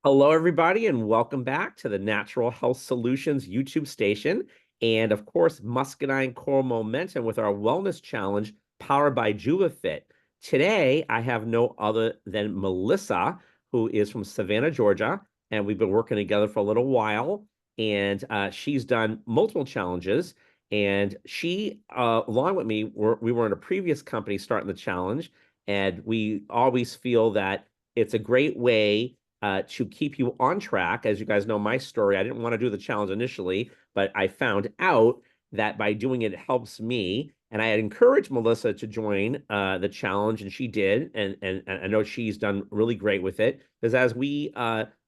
Hello, everybody, and welcome back to the Natural Health Solutions YouTube station. And of course, Muscadine Core Momentum with our Wellness Challenge powered by JuvaFit. Today, I have no other than Melissa, who is from Savannah, Georgia. And we've been working together for a little while. And she's done multiple challenges. And she, along with me, we were in a previous company starting the challenge. And we always feel that it's a great way to keep you on track. As you guys know my story, I didn't want to do the challenge initially, but I found out that by doing it, it helps me. And I had encouraged Melissa to join the challenge, and she did. And I know she's done really great with it because as we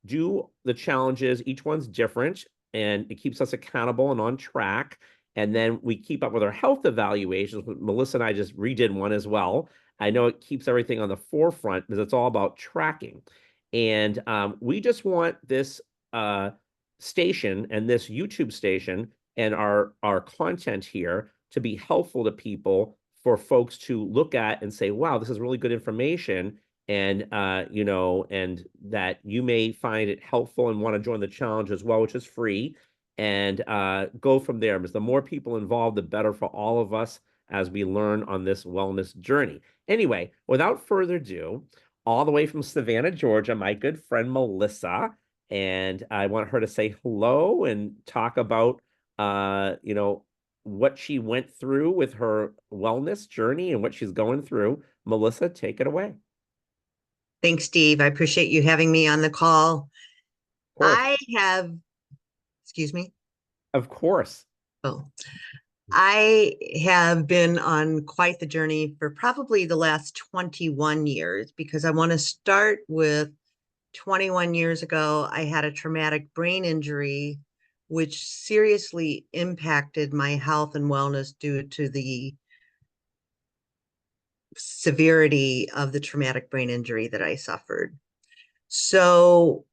do the challenges, each one's different and it keeps us accountable and on track. And then we keep up with our health evaluations. Melissa and I just redid one as well. I know it keeps everything on the forefront because it's all about tracking. And we just want this station and this YouTube station and our content here to be helpful to people for folks to look at and say, wow, this is really good information. And, and that you may find it helpful and want to join the challenge as well, which is free, and go from there. Because the more people involved, the better for all of us as we learn on this wellness journey. Anyway, without further ado, all the way from Savannah, Georgia, my good friend Melissa. And I want her to say hello and talk about, what she went through with her wellness journey and what she's going through. Melissa, take it away. Thanks, Steve. I appreciate you having me on the call. Of course. I have, excuse me. Of course. Oh, I have been on quite the journey for probably the last 21 years because I want to start with 21 years ago. I had a traumatic brain injury, which seriously impacted my health and wellness due to the severity of the traumatic brain injury that I suffered. So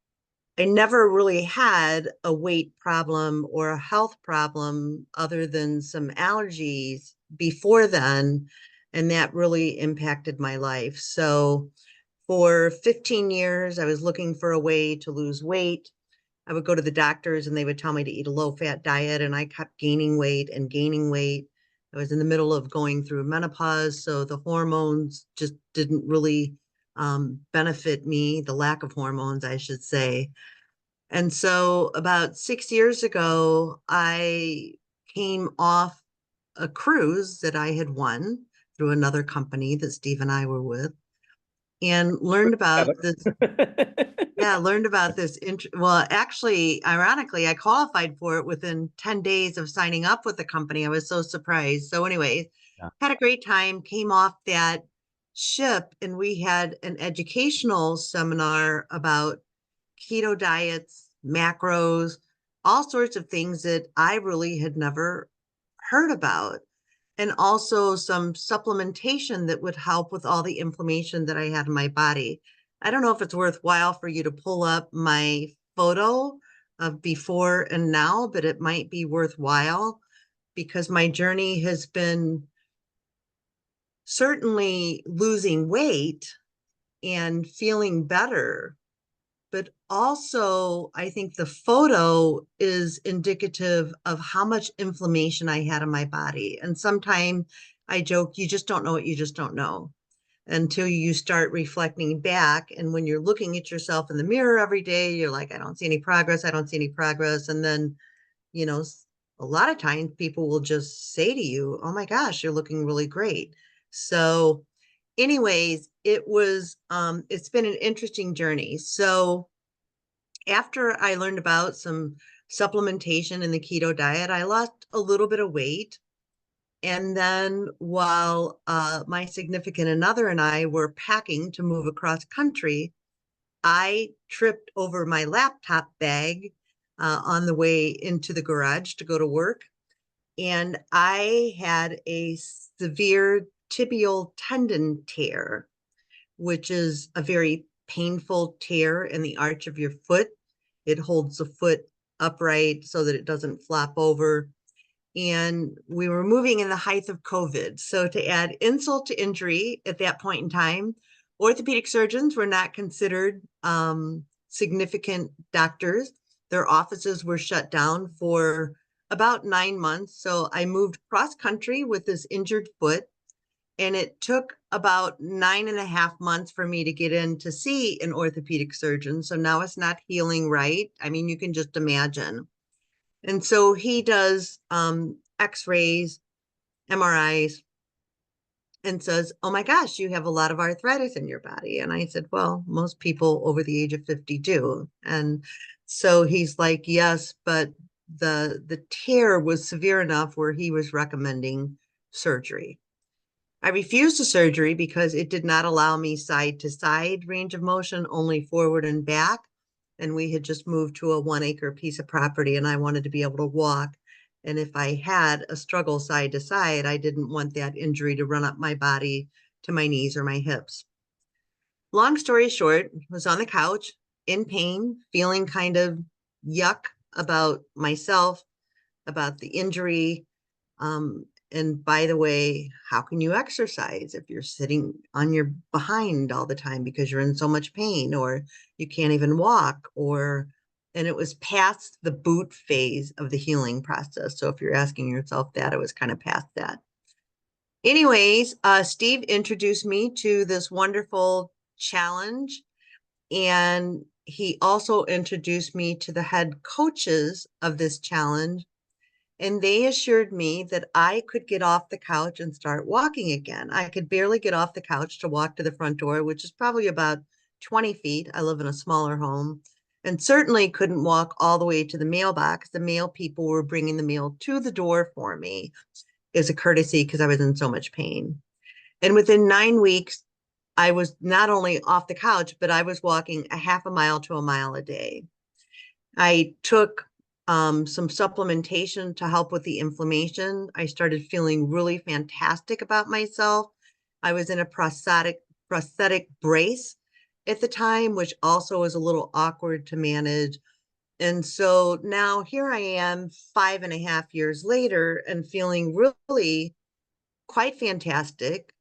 I never really had a weight problem or a health problem other than some allergies before then. And that really impacted my life. So for 15 years, I was looking for a way to lose weight. I would go to the doctors and they would tell me to eat a low fat diet, and I kept gaining weight and gaining weight. I was in the middle of going through menopause, so the hormones just didn't really benefit me, the lack of hormones, I should say. And so about 6 years ago, I came off a cruise that I had won through another company that Steve and I were with, and learned about this. Yeah, learned about this. Well, actually, ironically, I qualified for it within 10 days of signing up with the company. I was so surprised. So, anyway, Yeah. had a great time, came off that ship, and we had an educational seminar about keto diets, macros, all sorts of things that I really had never heard about. And also some supplementation that would help with all the inflammation that I had in my body. I don't know if it's worthwhile for you to pull up my photo of before and now, but it might be worthwhile because my journey has been certainly losing weight and feeling better. But also, I think the photo is indicative of how much inflammation I had in my body. And sometimes I joke, you just don't know what you just don't know until you start reflecting back. And when you're looking at yourself in the mirror every day, you're like, I don't see any progress. I don't see any progress. And then, you know, a lot of times people will just say to you, oh my gosh, you're looking really great. So, anyways, it's been an interesting journey. So, after I learned about some supplementation in the keto diet, I lost a little bit of weight. And then while my significant another and I were packing to move across country, I tripped over my laptop bag on the way into the garage to go to work. And I had a severe tibial tendon tear, which is a very painful tear in the arch of your foot. It holds the foot upright so that it doesn't flop over. And we were moving in the height of COVID. So to add insult to injury at that point in time, orthopedic surgeons were not considered significant doctors. Their offices were shut down for about 9 months. So I moved cross country with this injured foot, and it took about 9.5 months for me to get in to see an orthopedic surgeon. So now it's not healing right. I mean, you can just imagine. And so he does x-rays, MRIs, and says, "Oh my gosh, you have a lot of arthritis in your body." And I said, "Well, most people over the age of 50 do." And so he's like, "Yes, but the tear was severe enough where he was recommending surgery." I refused the surgery because it did not allow me side to side range of motion, only forward and back. And we had just moved to a 1 acre piece of property, and I wanted to be able to walk. And if I had a struggle side to side, I didn't want that injury to run up my body to my knees or my hips. Long story short, I was on the couch in pain, feeling kind of yuck about myself, about the injury. And by the way, how can you exercise if you're sitting on your behind all the time because you're in so much pain, or you can't even walk, and it was past the boot phase of the healing process. So if you're asking yourself that, it was kind of past that. Anyways, Steve introduced me to this wonderful challenge, and he also introduced me to the head coaches of this challenge, and they assured me that I could get off the couch and start walking again. I could barely get off the couch to walk to the front door, which is probably about 20 feet. I live in a smaller home, and certainly couldn't walk all the way to the mailbox. The mail people were bringing the mail to the door for me as a courtesy because I was in so much pain. And within 9 weeks, I was not only off the couch, but I was walking a half a mile to a mile a day. I took some supplementation to help with the inflammation. I started feeling really fantastic about myself. I was in a prosthetic brace at the time, which also was a little awkward to manage. And so now here I am 5.5 years later and feeling really quite fantastic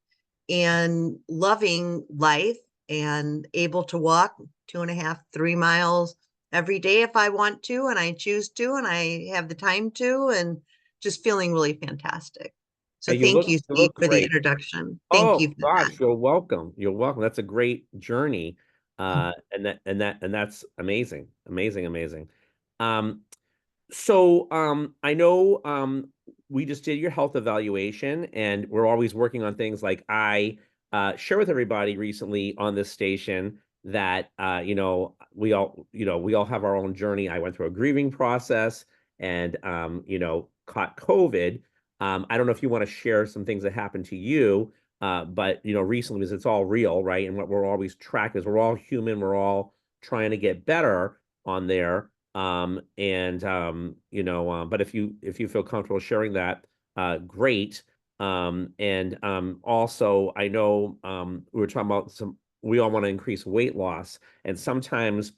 and loving life and able to walk 2.5, 3 miles every day if I want to, and I choose to, and I have the time to, and just feeling really fantastic. So And you thank look you, you Steve, look for the great. introduction. Thank you Oh for that. gosh, you're welcome. You're welcome. That's a great journey. And that's amazing. Amazing, amazing. Um, I know we just did your health evaluation, and we're always working on things like I share with everybody recently on this station that we all have our own journey. I went through a grieving process and caught COVID. I don't know if you want to share some things that happened to you, but recently because it's all real, right? And what we're always tracking is we're all human, we're all trying to get better on there. But if you feel comfortable sharing that, great. Also, I know we were talking about we all want to increase weight loss, and sometimes,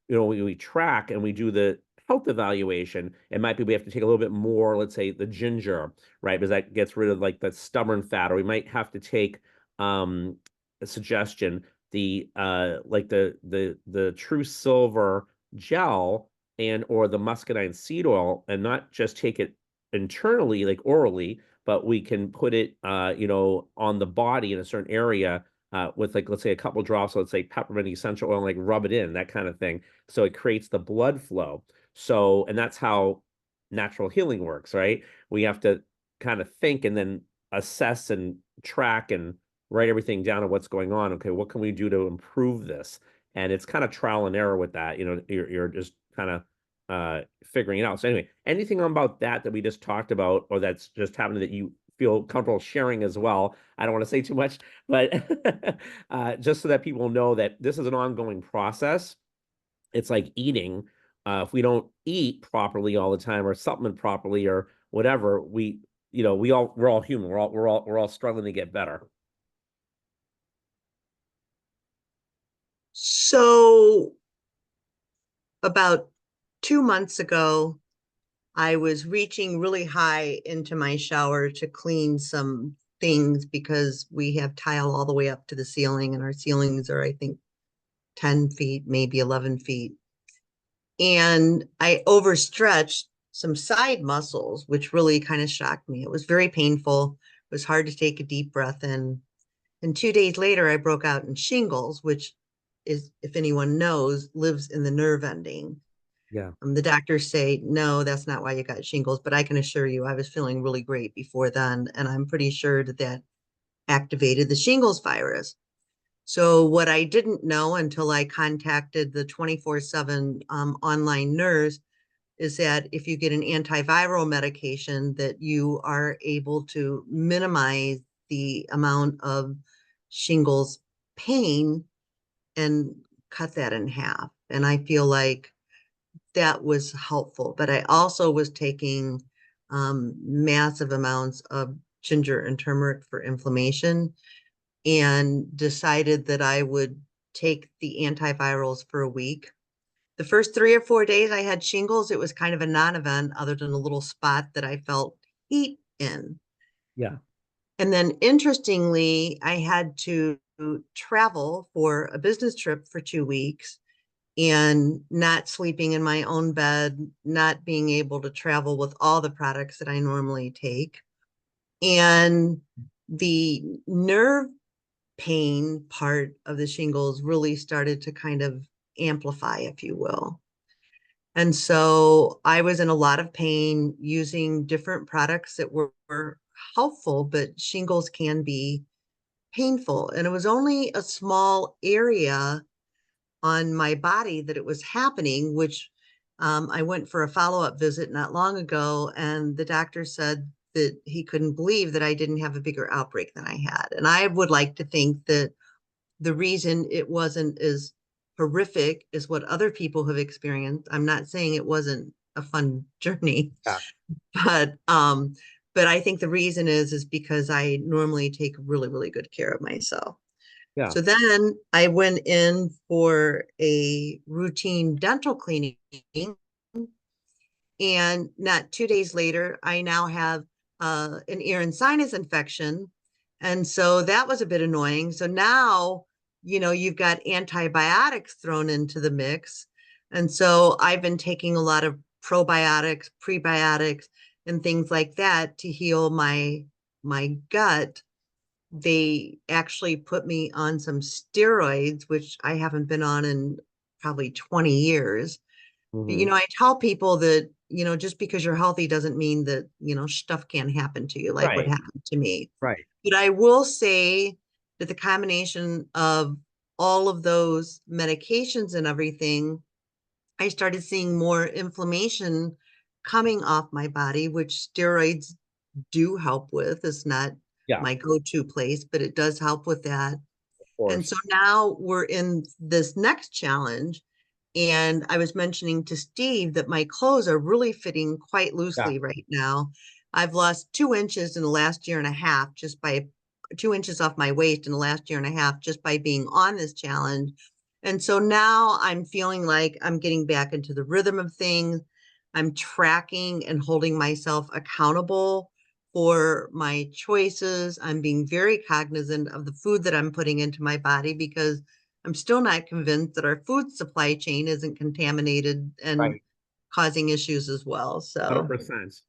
we track and we do the health evaluation. It might be we have to take a little bit more, let's say the ginger, right? Because that gets rid of like that stubborn fat, or we might have to take a suggestion, the true silver gel and or the muscadine seed oil, and not just take it internally like orally, but we can put it on the body in a certain area with, like, let's say a couple drops, let's say peppermint essential oil, and like rub it in, that kind of thing, so it creates the blood flow. So, and that's how natural healing works, right? We have to kind of think and then assess and track and write everything down of what's going on. Okay, what can we do to improve this? And it's kind of trial and error with that. You're just kind of figuring it out. So anyway, anything about that we just talked about, or that's just happened that you feel comfortable sharing as well? I don't want to say too much, but just so that people know that this is an ongoing process. It's like eating. If we don't eat properly all the time or supplement properly or whatever, we're all human. We're all struggling to get better. So about 2 months ago, I was reaching really high into my shower to clean some things because we have tile all the way up to the ceiling, and our ceilings are, I think, 10 feet, maybe 11 feet. And I overstretched some side muscles, which really kind of shocked me. It was very painful. It was hard to take a deep breath in. And 2 days later, I broke out in shingles, which is, if anyone knows, lives in the nerve ending. Yeah. The doctors say, no, that's not why you got shingles, but I can assure you I was feeling really great before then. And I'm pretty sure that that activated the shingles virus. So, what I didn't know until I contacted the 24/7 online nurse is that if you get an antiviral medication, that you are able to minimize the amount of shingles pain and cut that in half. And I feel like that was helpful. But I also was taking massive amounts of ginger and turmeric for inflammation and decided that I would take the antivirals for a week. The first 3 or 4 days I had shingles, it was kind of a non event other than a little spot that I felt heat in. Yeah. And then interestingly, I had to travel for a business trip for 2 weeks and not sleeping in my own bed, not being able to travel with all the products that I normally take. And the nerve pain part of the shingles really started to kind of amplify, if you will. And so I was in a lot of pain using different products that were helpful, but shingles can be painful. And it was only a small area on my body that it was happening, which I went for a follow up visit not long ago, and the doctor said that he couldn't believe that I didn't have a bigger outbreak than I had. And I would like to think that the reason it wasn't as horrific as what other people have experienced. I'm not saying it wasn't a fun journey, Yeah. but um, but I think the reason is because I normally take really, really good care of myself. Yeah. So then I went in for a routine dental cleaning, and not 2 days later, I now have an ear and sinus infection. And so that was a bit annoying. So now, you've got antibiotics thrown into the mix. And so I've been taking a lot of probiotics, prebiotics, and things like that to heal my gut. They actually put me on some steroids, which I haven't been on in probably 20 years. But, Hmm. I tell people that, just because you're healthy doesn't mean that, stuff can't happen to you, like what Right. happened to me. Right. But I will say that the combination of all of those medications and everything, I started seeing more inflammation coming off my body, which steroids do help with. It's not Yeah. my go-to place, but it does help with that. Of And so course. now we're in this next challenge. And I was mentioning to Steve that my clothes are really fitting quite Yeah. loosely right now. I've lost 2 inches in the last year and a half, just by 2 inches off my waist in the last year and a half, just by being on this challenge. And so now I'm feeling like I'm getting back into the rhythm of things. I'm tracking and holding myself accountable for my choices. I'm being very cognizant of the food that I'm putting into my body because I'm still not convinced that our food supply chain isn't contaminated and Right. causing issues as well. So, 100%.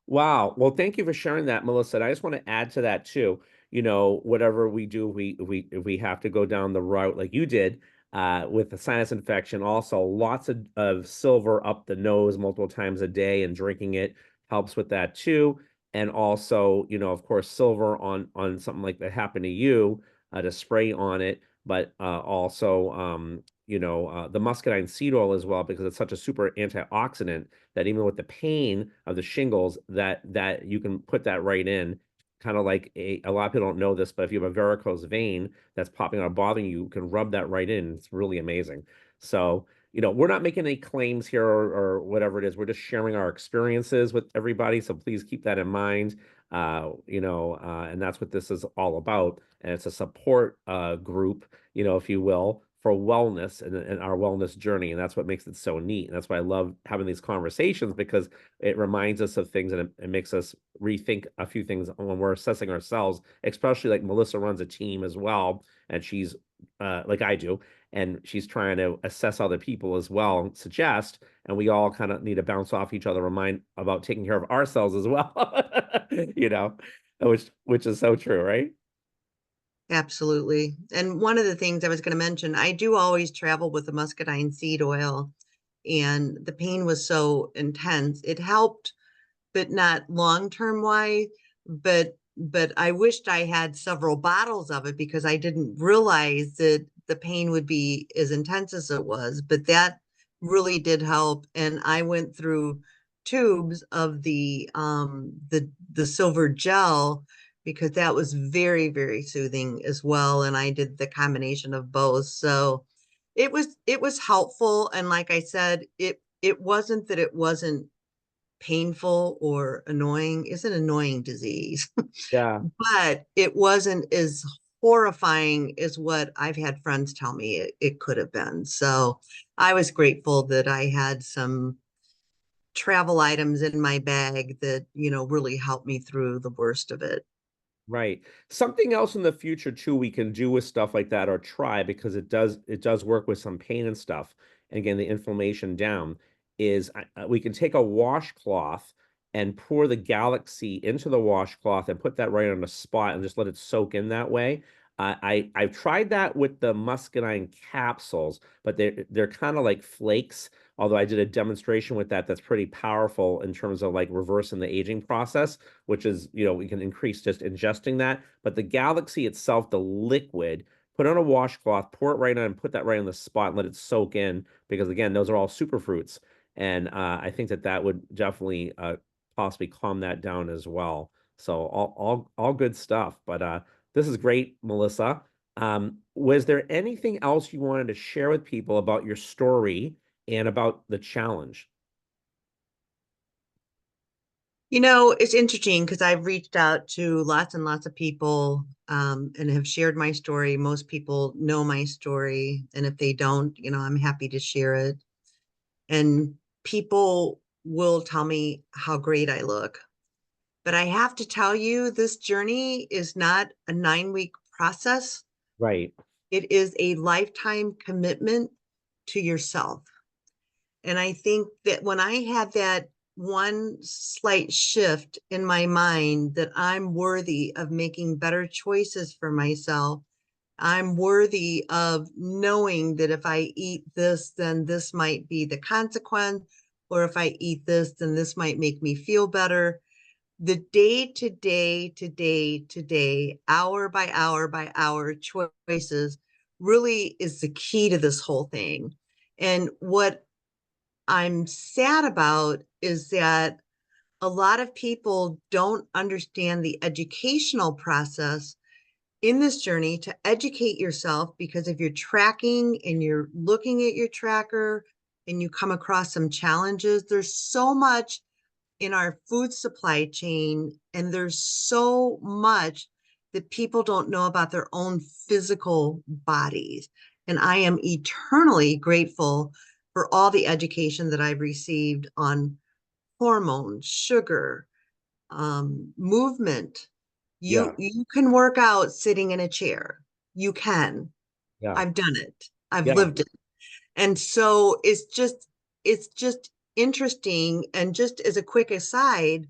Wow. Well, thank you for sharing that, Melissa. And I just want to add to that too. Whatever we do, we have to go down the route like you did with the sinus infection. Also, lots of silver up the nose multiple times a day and drinking it helps with that too. And also, of course, silver on something like that happened to you to spray on it, but also the muscadine seed oil as well because it's such a super antioxidant that even with the pain of the shingles, that you can put that right in. Kind of like a lot of people don't know this, but if you have a varicose vein that's popping out or bothering you, you can rub that right in. It's really amazing. So, we're not making any claims here or whatever it is. We're just sharing our experiences with everybody. So please keep that in mind. And that's what this is all about. And it's a support group, if you will, for wellness and our wellness journey. And that's what makes it so neat. And that's why I love having these conversations because it reminds us of things and it makes us rethink a few things when we're assessing ourselves, especially like Melissa runs a team as well. And she's like I do. and she's trying to assess other people as well and suggest, and we all kind of need to bounce off each other, remind about taking care of ourselves as well. you know, which is so true, right? Absolutely. And one of the things I was going to mention, I do always travel with the muscadine seed oil, and the pain was so intense. It helped, but not long-term wise, but I wished I had several bottles of it because I didn't realize that the pain would be as intense as it was. But that really did help. And I went through tubes of the silver gel because that was very, very soothing as well. And I did the combination of both. So it was helpful. And like I said, it wasn't that it wasn't painful or annoying. It's an annoying disease, Yeah. but it wasn't as horrifying as what I've had friends tell me it could have been. So I was grateful that I had some travel items in my bag that, really helped me through the worst of it. Right. Something else in the future too we can do with stuff like that or try because it does work with some pain and stuff. And again, the inflammation down is we can take a washcloth and pour the Galaxy into the washcloth and put that right on the spot and just let it soak in that way. I've tried that with the muscadine capsules, but they're kind of like flakes. Although I did a demonstration with that that's pretty powerful in terms of like reversing the aging process, which is, we can increase just ingesting that. But the Galaxy itself, the liquid, put on a washcloth, pour it right on, and put that right on the spot and let it soak in. Because again, those are all superfruits. And I think that that would definitely possibly calm that down as well. So all good stuff. But this is great, Melissa. Was there anything else you wanted to share with people about your story and about the challenge? It's interesting because I've reached out to lots and lots of people and have shared my story. Most people know my story. And if they don't, I'm happy to share it. And people will tell me how great I look. But I have to tell you, this journey is not a 9-week process. Right. It is a lifetime commitment to yourself. And I think that when I had that one slight shift in my mind that I'm worthy of making better choices for myself, I'm worthy of knowing that if I eat this, then this might be the consequence, or if I eat this, then this might make me feel better. The day to day to day to day, hour by hour choices really is the key to this whole thing. And what I'm sad about is that a lot of people don't understand the educational process in this journey to educate yourself, because if you're tracking and you're looking at your tracker and you come across some challenges, there's so much in our food supply chain, and there's so much that people don't know about their own physical bodies. And I am eternally grateful for all the education that I've received on hormones, sugar, movement. You Yeah. you can work out sitting in a chair. You can. Yeah. I've done it. I've Yeah. lived it. And so it's just interesting. And just as a quick aside,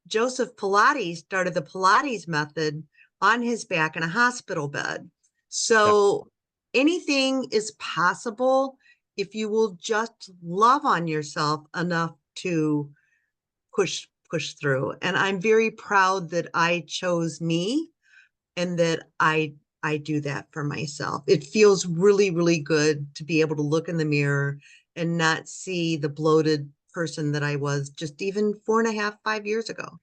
Joseph Pilates started the Pilates method on his back in a hospital bed. Yeah. So anything is possible if you will just love on yourself enough to push through. And I'm very proud that I chose me and that I do that for myself. It feels really, really good to be able to look in the mirror and not see the bloated person that I was just even 4.5, 5 years ago.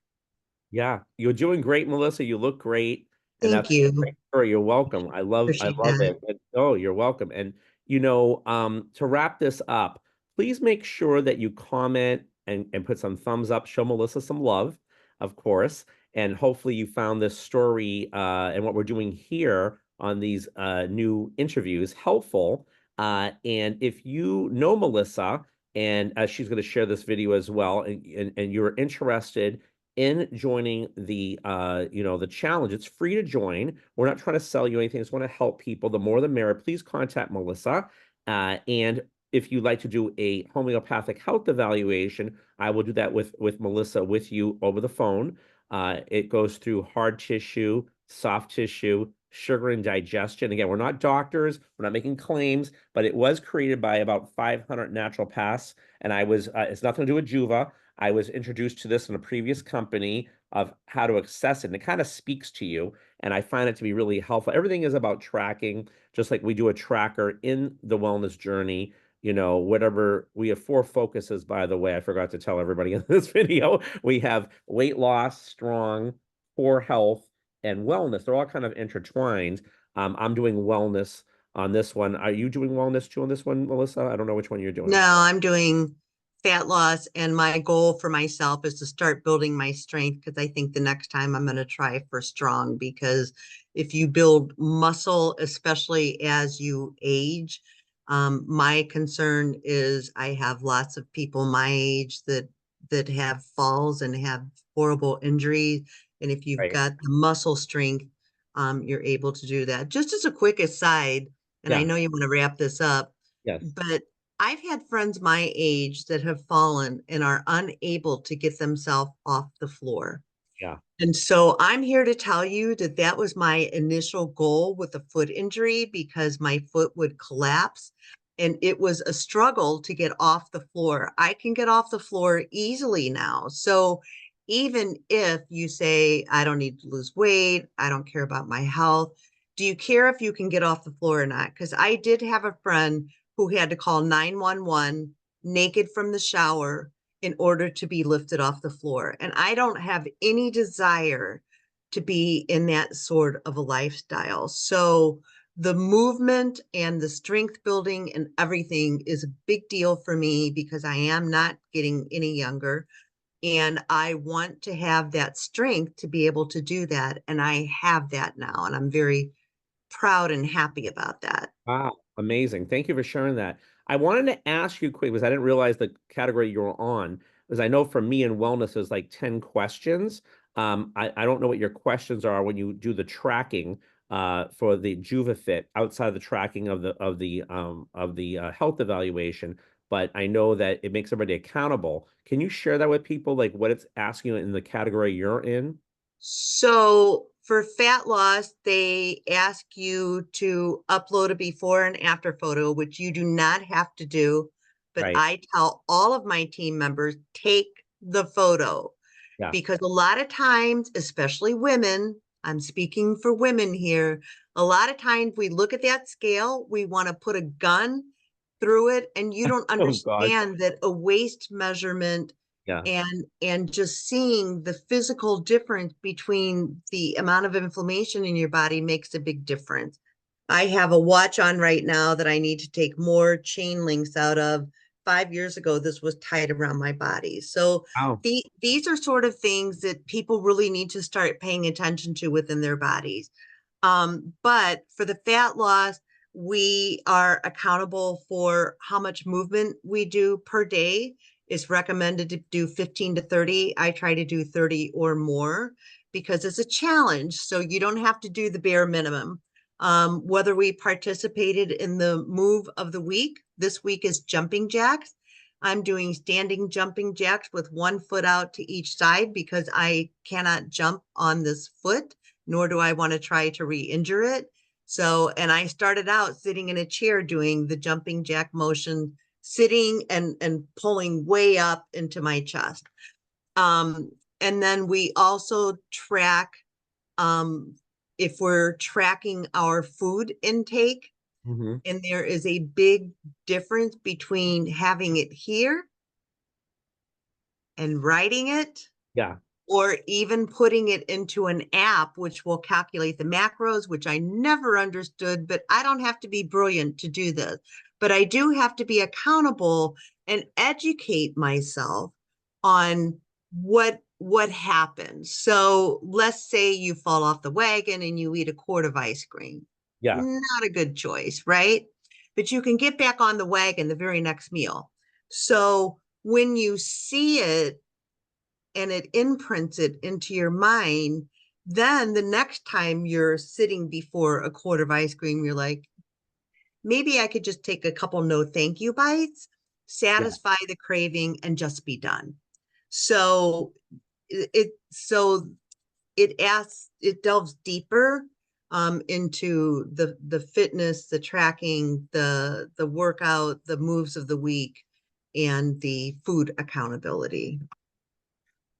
Yeah, you're doing great, Melissa. You look great, and Thank that's you. great. Story. You're welcome. I Appreciate love that. it. Oh, you're welcome. And to wrap this up, please make sure that you comment and put some thumbs up. Show Melissa some love, of course. And hopefully, you found this story and what we're doing here on these new interviews helpful. And if you know Melissa, and she's going to share this video as well, and you're interested in joining the challenge. It's free to join. We're not trying to sell you anything. I just want to help people. The more the merrier. Please contact Melissa. And if you'd like to do a homeopathic health evaluation, I will do that with Melissa with you over the phone. It goes through hard tissue, soft tissue, sugar and digestion. Again, we're not doctors, we're not making claims, but it was created by about 500 naturopaths. And it's nothing to do with Juva. I was introduced to this in a previous company of how to access it, and it kind of speaks to you. And I find it to be really helpful. Everything is about tracking, just like we do a tracker in the wellness journey. Whatever we have four focuses, by the way, I forgot to tell everybody in this video. We have weight loss, strong, poor health, and wellness. They're all kind of intertwined. I'm doing wellness on this one. Are you doing wellness too on this one, Melissa? I don't know which one you're No, doing. I'm doing fat loss, and my goal for myself is to start building my strength because I think the next time I'm going to try for strong because if you build muscle, especially as you age, my concern is I have lots of people my age that have falls and have horrible injuries, and if you've Right. got the muscle strength, you're able to do that. Just as a quick aside, and I Yeah. know you want to wrap this up, Yes. but I've had friends my age that have fallen and are unable to get themselves off the floor. Yeah. And so I'm here to tell you that that was my initial goal with a foot injury because my foot would collapse and it was a struggle to get off the floor. I can get off the floor easily now. So even if you say, I don't need to lose weight, I don't care about my health, do you care if you can get off the floor or not? Because I did have a friend who had to call 911 naked from the shower in order to be lifted off the floor. And I don't have any desire to be in that sort of a lifestyle. So the movement and the strength building and everything is a big deal for me because I am not getting any younger. And I want to have that strength to be able to do that. And I have that now. And I'm very proud and happy about that. Wow, amazing. Thank you for sharing that. I wanted to ask you quick because I didn't realize the category you were on. Because I know for me in wellness, there's like 10 questions. I don't know what your questions are when you do the tracking for the JuvaFit outside of the tracking of the health evaluation. But I know that it makes everybody accountable. Can you share that with people, like what it's asking you in the category you're in? So for fat loss, they ask you to upload a before and after photo, which you do not have to do. But Right. I tell all of my team members, take the photo Yeah. because a lot of times, especially women, I'm speaking for women here, a lot of times we look at that scale, we want to put a gun through it, and you don't Oh God. understand that a waist measurement Yeah. and just seeing the physical difference between the amount of inflammation in your body makes a big difference. I have a watch on right now that I need to take more chain links out of. 5 years ago, this was tied around my body. So Wow. these are sort of things that people really need to start paying attention to within their bodies. But for the fat loss, we are accountable for how much movement we do per day. It's recommended to do 15 to 30. I try to do 30 or more because it's a challenge. So you don't have to do the bare minimum. Whether we participated in the move of the week, this week is jumping jacks. I'm doing standing jumping jacks with one foot out to each side because I cannot jump on this foot, nor do I want to try to re-injure it. So, and I started out sitting in a chair doing the jumping jack motion, sitting and pulling way up into my chest. Um, and then we also track um, if we're tracking our food intake, Hmm. and there is a big difference between having it here and writing it Yeah. or even putting it into an app which will calculate the macros, which I never understood, but I don't have to be brilliant to do this. But I do have to be accountable and educate myself on what happens. So let's say you fall off the wagon and you eat a quart of ice cream. Yeah. Not a good choice, right? But you can get back on the wagon the very next meal. So when you see it, and it imprints it into your mind, then the next time you're sitting before a quart of ice cream, you're like, maybe I could just take a couple no thank you bites, Yeah. satisfy the craving, and just be done. So so it delves deeper into the fitness, the tracking, the workout, the moves of the week, and the food accountability.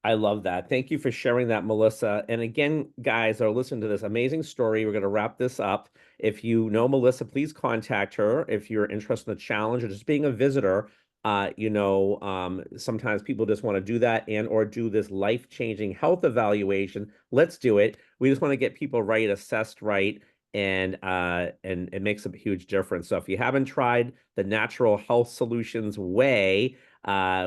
I love that. Thank you for sharing that, Melissa. And again, guys are listening to this amazing story. We're going to wrap this up. If you know Melissa, please contact her. If you're interested in the challenge or just being a visitor, sometimes people just want to do that and or do this life-changing health evaluation. Let's do it. We just want to get people right, assessed right, and it makes a huge difference. So if you haven't tried the Natural Health Solutions way,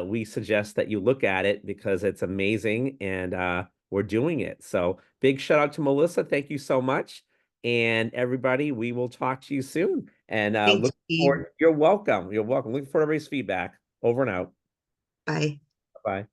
we suggest that you look at it because it's amazing and we're doing it. So big shout out to Melissa. Thank you so much. And everybody, we will talk to you soon. And Thanks, look Steve. forward. You're welcome. You're welcome. Looking for everybody's feedback. Over and out. Bye. Bye.